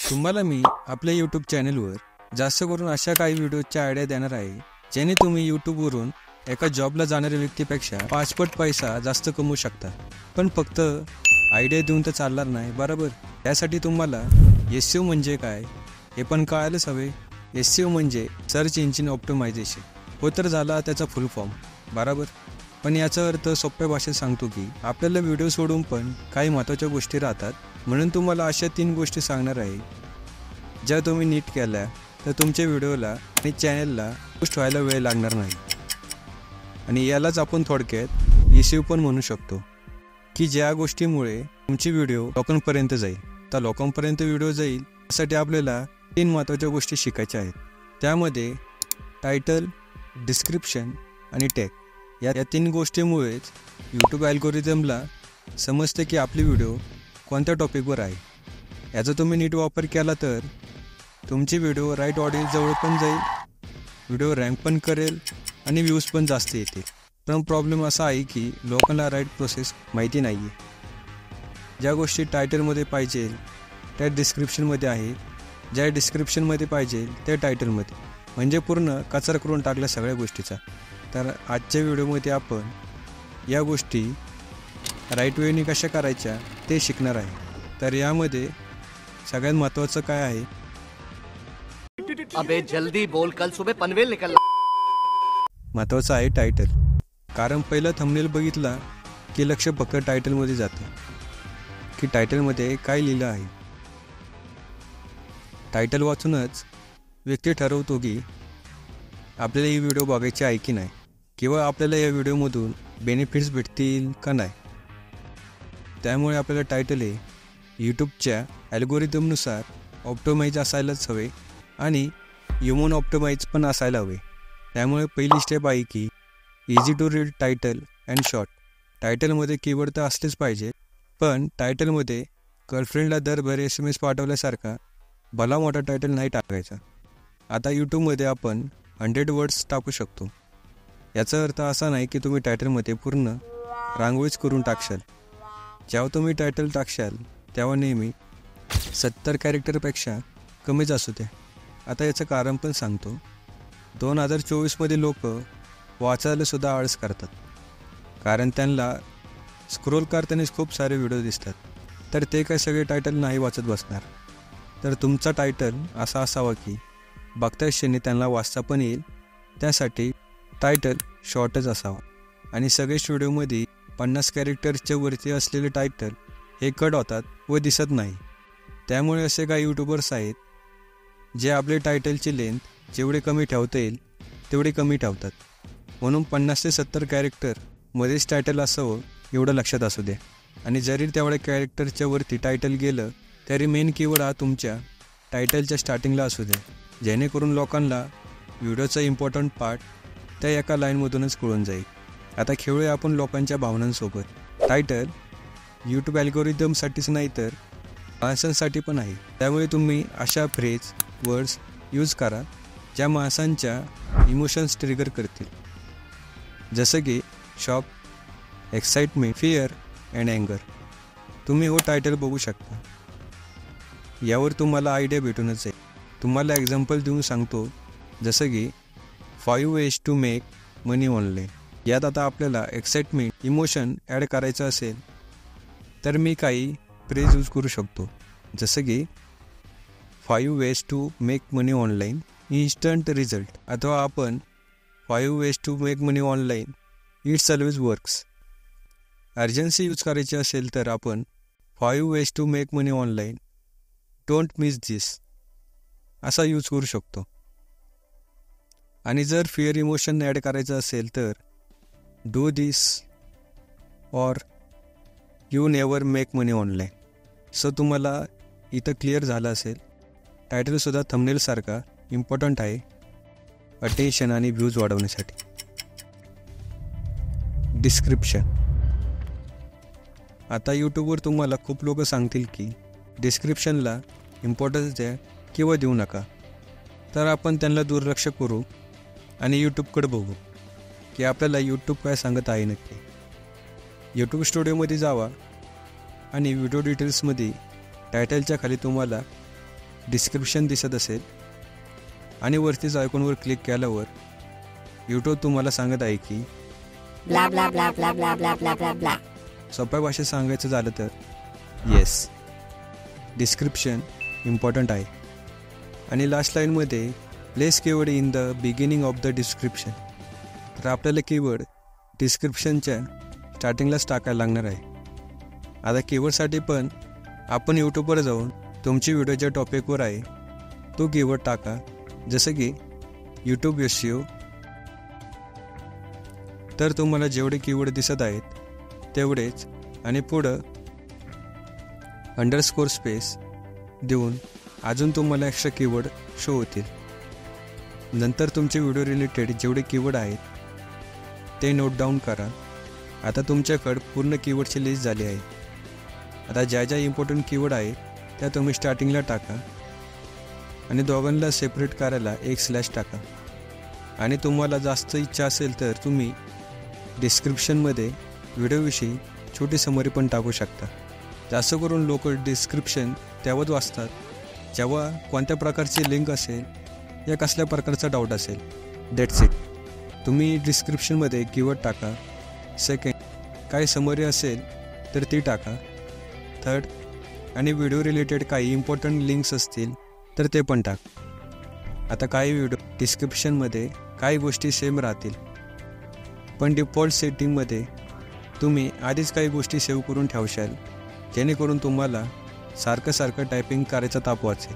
तुम्हाला मी आपल्या यूट्यूब चॅनलवर जास्त करून अशा काही व्हिडिओच्या आयडिया देणार आहे ज्याने तुम्ही यूट्यूबवरून एका जॉबला जाणाऱ्या व्यक्तीपेक्षा 5 पट पैसा जास्त कमवू शकता। पण फक्त आयडिया देऊन तर चालणार नाही, बरोबर? त्यासाठी तुम्हाला SEO म्हणजे काय हे पण कळायलाच हवे। SEO म्हणजे सर्च इंजिन ऑप्टिमायझेशन हो तर झाला त्याचा फुल फॉर्म, बरोबर? पण याचा अर्थ सोप्या भाषेत सांगतो की आपल्याला व्हिडिओ सोडून पण काही महत्त्वाच्या गोष्टी राहतात। म्हणून तुम्हाला अशा 3 गोष्टी सांगणार आहे ज्या तुम्ही नीट केल्या तर तुमच्या व्हिडिओला आणि चॅनलला पोस्ट व्हायला वेळ लागणार नाही। आणि यालाच आपण थोडक्यात SEO पण म्हणू शकतो की ज्या गोष्टीमुळे तुमची व्हिडिओ लोकांपर्यंत जाईल। तर लोकांपर्यंत व्हिडिओ जाईल यासाठी आपल्याला 3 महत्त्वाच्या गोष्टी शिकायच्या आहेत। त्यामध्ये टायटल, डिस्क्रिप्शन आणि टॅग या 3 गोष्टींमुळेच यूट्यूब अल्गोरिदमला समजते की आपली व्हिडिओ कोणत्या टॉपिकवर आहे। याचा तुम्ही नीट वापर केला तर तुमची व्हिडिओ राईट ऑडियन्सजवळ पण जाईल, व्हिडिओ रँक पण करेल आणि व्ह्यूज पण जास्त येतील। पण प्रॉब्लेम असा आहे की लोकांना राईट प्रोसेस माहिती नाही आहे। ज्या गोष्टी टायटलमध्ये पाहिजे त्या डिस्क्रिप्शनमध्ये आहे, ज्या डिस्क्रिप्शनमध्ये पाहिजे त्या टायटलमध्ये, म्हणजे पूर्ण कचरा करून टाकल्या सगळ्या गोष्टीचा। तर आजच्या व्हिडिओमध्ये आपण या गोष्टी राईट वेने कशा करायच्या ते शिकणार आहे। तर यामध्ये सगळ्यात महत्त्वाचं काय आहे, अबे जल्दी बोल, कल सुबह पनवेल निकलना। महत्त्वाचं आहे टायटल। कारण पहिला थंबनेल बघितला की लक्ष फक्त टायटलमध्ये जातं की टायटलमध्ये काय लिहिलं आहे। टायटल वाचूनच व्यक्ती ठरवतो की आपल्याला ही व्हिडिओ बघायची आहे की नाही, किंवा आपल्याला या व्हिडिओमधून बेनिफिट्स भेटतील का नाही। त्यामुळे आपल्याला टायटल हे यूट्यूबच्या अल्गोरिदमनुसार ऑप्टिमाइज असायलाच हवे आणि ह्युमन ऑप्टिमाइज पण असायला हवे। त्यामुळे पहिली स्टेप आहे की easy to read title and short. टायटलमध्ये कीवर्ड तर असलेच पाहिजे, पण टायटलमध्ये गर्लफ्रेंडला दरबार SMS पाठवल्यासारखा भला मोठा टायटल नाही टाकायचा। आता यूट्यूबमध्ये आपण 100 वर्ड्स टाकू शकतो। याचा अर्थ असा नाही की तुम्ही टायटलमध्ये पूर्ण रांगोळीच करून टाकशाल। जेव्हा तुम्ही टायटल टाकशाल तेव्हा नेहमी 70 कॅरेक्टरपेक्षा कमीच असू द्या। आता याचं कारण पण सांगतो। 2024मध्ये लोक वाचायला सुद्धा आळस करतात, कारण त्यांना स्क्रोल करतानाच खूप सारे व्हिडिओ दिसतात। तर ते काय सगळे टायटल नाही वाचत बसणार। तर तुमचा टायटल असा असावा की बघता क्षणी त्यांना वाचता पण येईल। त्यासाठी टायटल शॉर्टच असावा आणि सगळेच व्हिडिओमध्ये 50 कॅरेक्टरच्या वरती असलेले टायटल हे कट होतात व दिसत नाही। त्यामुळे असे काही यूट्यूबर्स आहेत जे आपले टायटलची लेंथ जेवढे कमी ठेवता येईल तेवढे कमी ठेवतात। म्हणून 50 ते 70 कॅरेक्टर मध्येच टायटल असावं एवढं लक्षात असू द्या। आणि जरी तेवढ्या कॅरेक्टरच्या वरती टायटल गेलं तरी मेन कीवर्ड हा तुमच्या टायटलच्या स्टार्टिंगला असू द्या, जेणेकरून लोकांना व्हिडिओचा इम्पॉर्टंट पार्ट त्या एका लाईनमधूनच कळून जाईल। आता खेळूया आपण लोकांच्या भावनांसोबत। टायटल यूट्यूब अल्गोरिदमसाठीच नाही तर माणसांसाठी पण आहे। त्यामुळे तुम्ही अशा फ्रेज वर्ड्स यूज करा ज्या माणसांच्या इमोशन्स ट्रिगर करतील, जसं की शॉक, एक्साइटमेंट, फिअर अँड अँगर। तुम्ही हो टायटल बघू शकता, यावर तुम्हाला आयडिया भेटूनच आहे। तुम्हाला एक्झाम्पल देऊन सांगतो, जसं की 5 ways to make money online। यात आता आपल्याला एक्साइटमेंट, इमोशन ॲड करायचं असेल तर मी काही फ्रेज यूज करू शकतो, जसं की 5 ways to make money online instant result, अथवा आपण 5 ways to make money online it's always works. Urgency use करायची असेल तर आपण 5 ways to make money online don't miss this असा यूज करू शकतो। आणि जर फिअर इमोशन ॲड करायचं असेल तर do this or you never make money online. So तुम्हाला इथं क्लिअर झालं असेल, टायटलसुद्धा थंबनेलसारखा इम्पॉर्टंट आहे अटेन्शन आणि व्ह्यूज वाढवण्यासाठी। डिस्क्रिप्शन। आता यूट्यूबवर तुम्हाला खूप लोक सांगतील की डिस्क्रिप्शनला इम्पॉर्टन्स द्या किंवा देऊ नका। तर आपण त्यांना दुर्लक्ष करू आणि यूट्यूबकडे बघू की आपल्याला यूट्यूब काय सांगत आहे नक्की। यूट्यूब स्टुडिओमध्ये जावा आणि व्हिडिओ डिटेल्समध्ये टायटलच्या खाली तुम्हाला डिस्क्रिप्शन दिसत असेल आणि वरतीच आयकॉनवर क्लिक केल्यावर यूट्यूब तुम्हाला सांगत आहे की blah blah blah blah blah blah blah blah blah. सोप्या भाषेत सांगायचं झालं तर येस, डिस्क्रिप्शन इम्पॉर्टंट आहे. आणि लास्ट लाईनमध्ये place keyword in the beginning of the description. तर आपल्याला कीवर्ड डिस्क्रिप्शनच्या स्टार्टिंगलाच टाकायला लागणार आहे. आता कीवर्डसाठी पण आपण यूट्यूबवर जाऊन तुमची व्हिडिओ ज्या टॉपिकवर आहे तो कीवर्ड टाका. जसं की यूट्यूब SEO. तर तुम्हाला जेवढे कीवर्ड दिसत आहेत तेवढेच आणि पुढं अंडरस्कोर स्पेस देऊन अजून तुम्हाला एक्स्ट्रा कीवर्ड शो होतील. नंतर तुमचे व्हिडिओ रिलेटेड जेवढे कीवर्ड आहेत ते नोट डाऊन करा. आता तुमच्याकडं पूर्ण कीवर्डची लिस्ट झाली आहे. आता ज्या ज्या इम्पॉर्टंट कीवर्ड आहेत त्या तुम्ही स्टार्टिंगला टाका आणि दोघांना सेपरेट करायला एक स्लॅश टाका. आणि तुम्हाला जास्त इच्छा असेल तर तुम्ही डिस्क्रिप्शनमध्ये व्हिडिओविषयी छोटी समरी पण टाकू शकता. जास्त करून लोक डिस्क्रिप्शन तेव्हाच वाचतात जेव्हा कोणत्या प्रकारची लिंक असेल या कसल्या प्रकारचा डाऊट असेल. That's it. तुम्ही डिस्क्रिप्शनमध्ये कीवर्ड टाका. सेकंड, काही समरी असेल तर ती टाका. थर्ड, आणि व्हिडिओ रिलेटेड काही इम्पॉर्टंट लिंक्स असतील तर ते पण टाक. आता काही व्हिडिओ डिस्क्रिप्शनमध्ये काही गोष्टी सेम राहतील, पण डिफॉल्ट सेटिंगमध्ये तुम्ही आधीच काही गोष्टी सेव्ह करून ठेवशाल जेणेकरून तुम्हाला सारखं टायपिंग करायचा ताप वाचेल.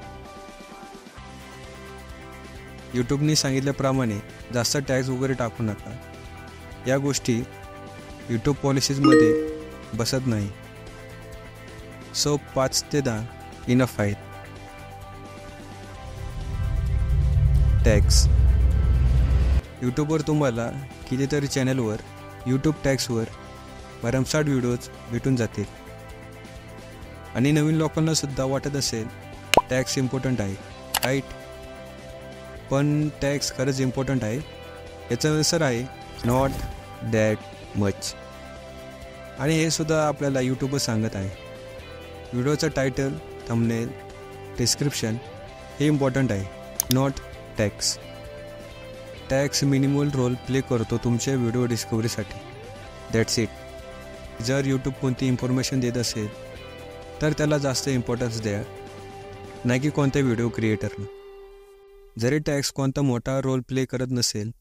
यूट्यूबने सांगितल्याप्रमाणे जास्त टॅग्स वगैरे टाकू नका. या गोष्टी यूट्यूब पॉलिसीजमध्ये बसत नाही. सो 5 ते 10 इनफ आहेत. टॅग्स यूट्यूबवर तुम्हाला कितीतरी चॅनलवर यूट्यूब टॅग्सवर भरमसाठ व्हिडिओज भेटून जातील. आणि नवीन लोकांनासुद्धा वाटत असेल टॅग्स इम्पॉर्टंट आहे, राईट? पण टॅग्स खरंच इम्पॉर्टंट आहे. याचा आन्सर आहे नॉट दॅट मच. आणि हे सुद्धा आपल्याला यूट्यूबच सांगत आहे. व्हिडिओचं टायटल, थंबनेल, डिस्क्रिप्शन हे इम्पॉर्टंट आहे, not tags. Tags minimal role play करतो तुमच्या व्हिडिओ डिस्कवरीसाठी. That's it. जर यूट्यूब कोणती इन्फॉर्मेशन देत असेल तर त्याला जास्त इम्पॉर्टन्स द्या, नाही की कोणत्या व्हिडिओ क्रिएटरनं. जरी टॅग्स कोणता मोठा रोल प्ले करत नसेल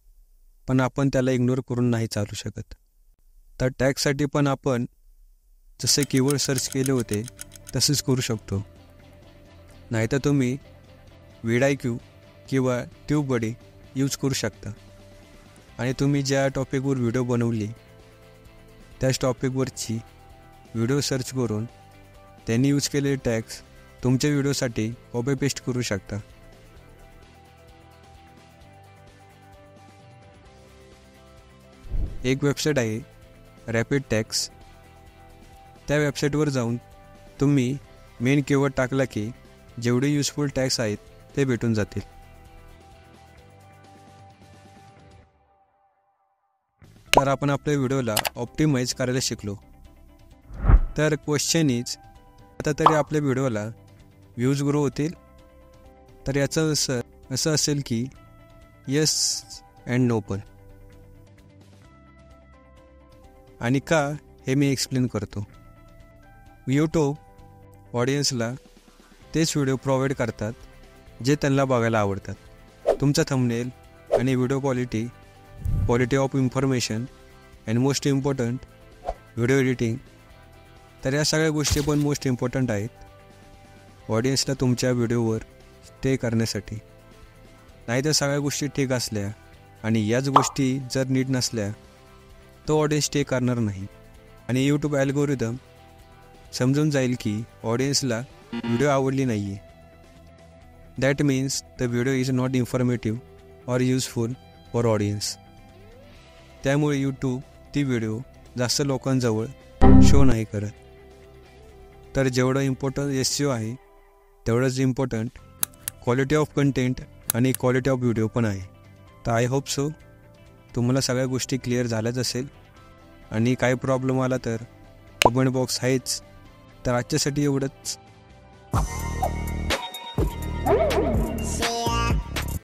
पण आपण त्याला इग्नोर करून नाही चालू शकत. तर टॅगसाठी पण आपण जसे कीवर्ड सर्च केले होते तसेच करू शकतो. नाहीतर तुम्ही VidIQ किंवा ट्यूबबडी यूज करू शकता. आणि तुम्ही ज्या टॉपिकवर व्हिडिओ बनवली त्याच टॉपिकवरची व्हिडिओ सर्च करून त्यांनी यूज केलेले टॅग्स तुमच्या व्हिडिओसाठी कॉपी पेस्ट करू शकता. एक वेबसाईट आहे रॅपिड टॅग्स. त्या वेबसाईटवर जाऊन तुम्ही मेन कीवर्ड टाकला की जेवढे युजफुल टॅग्स आहेत ते भेटून जातील. तर आपण आपल्या व्हिडिओला ऑप्टिमाइज करायला शिकलो. तर क्वेश्चन इज, आता तरी आपल्या व्हिडिओला व्ह्यूज ग्रो होतील? तर याचं असं असेल की येस अँड नो पण. आणि का हे मी एक्सप्लेन करतो. यूट्यूब ऑडियन्सला तेच व्हिडिओ प्रोव्हाइड करतात जे त्यांना बघायला आवडतात. तुमचा थंबनेल आणि video quality of information and most important video editing. तर या सगळ्या गोष्टी पण मोस्ट इम्पॉर्टंट आहेत ऑडियन्सला तुमच्या व्हिडिओवर स्टे करण्यासाठी. नाही तर सगळ्या गोष्टी ठीक असल्या आणि याच गोष्टी जर नीट नसल्या तो ऑडियन्स स्टे करणार नाही. आणि यूट्यूब ॲल्गोरिदम समजून जाईल की ऑडियन्सला व्हिडिओ आवडली नाही आहे. That means the video is not informative or useful for audience. त्यामुळे यूट्यूब ती व्हिडिओ जास्त लोकांजवळ शो नाही करत. तर जेवढं इम्पॉर्टंट SEO आहे तेवढंच इम्पॉर्टंट क्वालिटी ऑफ कंटेंट आणि क्वालिटी ऑफ व्हिडिओ पण आहे. तर आय होप सो तुम्हाला सगळ्या गोष्टी क्लिअर झाल्याच असेल. आणि काही प्रॉब्लेम आला तर कमेंट बॉक्स आहेच. तर आजच्यासाठी एवढंच.